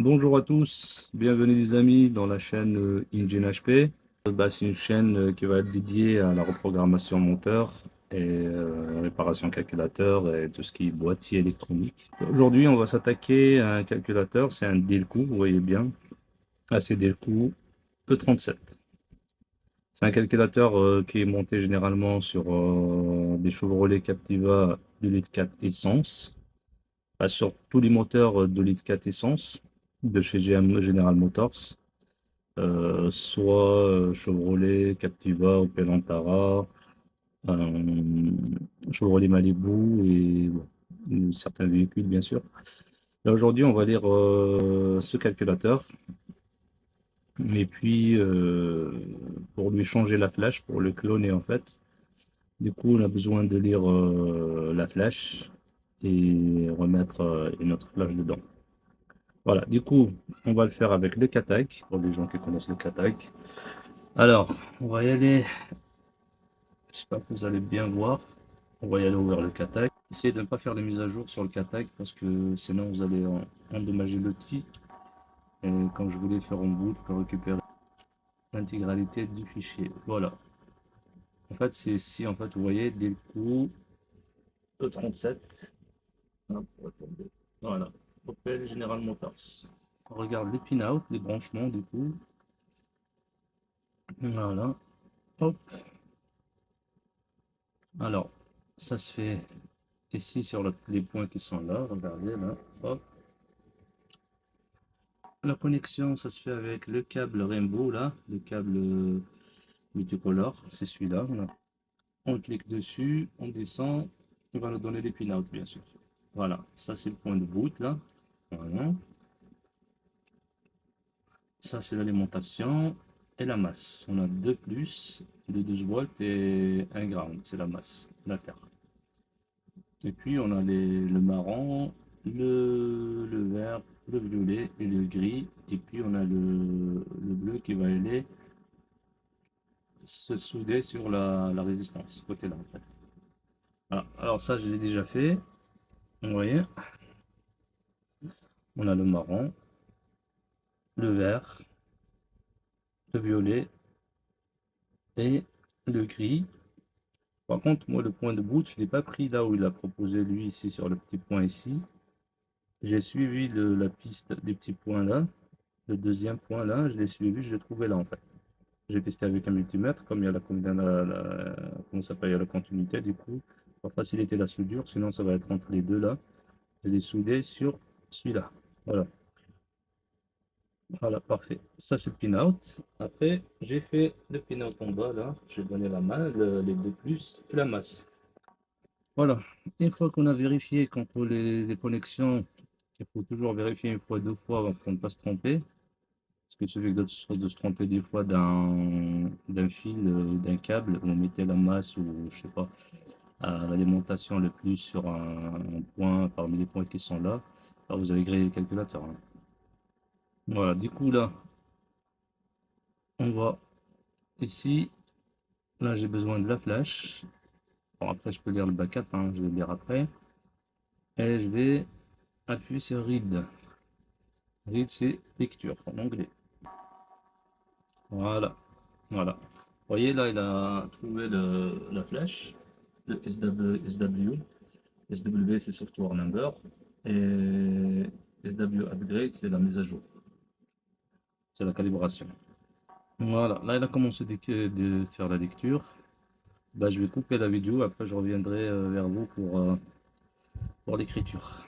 Bonjour à tous, bienvenue les amis dans la chaîne Engine HP. C'est une chaîne qui va être dédiée à la reprogrammation moteur et réparation calculateur et tout ce qui est boîtier électronique. Aujourd'hui, on va s'attaquer à un calculateur, c'est un Delco, vous voyez bien, c'est Delco E37. C'est un calculateur qui est monté généralement sur des Chevrolet Captiva 2,4 litres essence, sur tous les moteurs 2,4 litres essence de chez General Motors, soit Chevrolet, Captiva, Opel Antara, euh, Chevrolet Malibu et bon, certains véhicules bien sûr. Là aujourd'hui on va lire ce calculateur et puis pour lui changer la flash, pour le cloner en fait. Du coup on a besoin de lire la flash et remettre une autre flash dedans. Voilà, du coup, on va le faire avec le Katak, pour les gens qui connaissent le Katak. Alors, on va y aller, j'espère que vous allez bien voir. On va y aller ouvrir le Katak. Essayez de ne pas faire les mises à jour sur le Katak parce que sinon vous allez endommager l'outil. Et comme je voulais faire en boot pour récupérer l'intégralité du fichier. Voilà. En fait, c'est ici, en fait, vous voyez, Delco E37. Hop, attendez. Voilà. Opel General Motors. On regarde les pin-out, les branchements du coup. Voilà. Hop. Alors, ça se fait ici sur les points qui sont là. Regardez là. Hop. La connexion, ça se fait avec le câble Rainbow là, le câble multicolore. C'est celui-là. Voilà. On clique dessus, on descend. Il va nous donner les pin-out bien sûr. Voilà. Ça c'est le point de boot là. Voilà. Ça c'est l'alimentation et la masse. On a deux plus de 12 volts et un ground. C'est la masse, la terre. Et puis on a le marron, le vert, le violet et le gris. Et puis on a le bleu qui va aller se souder sur la résistance, côté là en fait. Voilà. Alors ça je l'ai déjà fait. Vous voyez, on a le marron, le vert, le violet et le gris. Par contre, moi le point de boot, je ne l'ai pas pris là où il a proposé lui ici sur le petit point ici. J'ai suivi la piste des petits points là. Le deuxième point là, je l'ai suivi, je l'ai trouvé là en fait. J'ai testé avec un multimètre, comme il y a comment ça s'appelle, il y a la continuité, du coup, pour faciliter la soudure, sinon ça va être entre les deux là. Je l'ai soudé sur celui-là. Voilà. Voilà, parfait. Ça c'est le pin-out. Après, j'ai fait le pin-out en bas là. J'ai donné la main, les deux plus et la masse. Voilà. Une fois qu'on a vérifié contre les connexions, il faut toujours vérifier une fois, deux fois avant pour ne pas se tromper. Parce qu'il suffit de se tromper des fois d'un fil, d'un câble, on mettait la masse ou je sais pas, l'alimentation le plus sur un point parmi les points qui sont là. Alors vous allez griller le calculateur, hein. Voilà, du coup là, on va ici, là j'ai besoin de la flash. Bon après je peux lire le backup, hein, je vais le lire après. Et je vais appuyer sur Read. Read c'est lecture en anglais. Voilà, voilà. Vous voyez là, il a trouvé la flèche, le SW. SW c'est Software Number. Et SW Upgrade c'est la mise à jour. C'est la calibration. Voilà, là il a commencé de faire la lecture. Bah, je vais couper la vidéo, après je reviendrai vers vous pour l'écriture.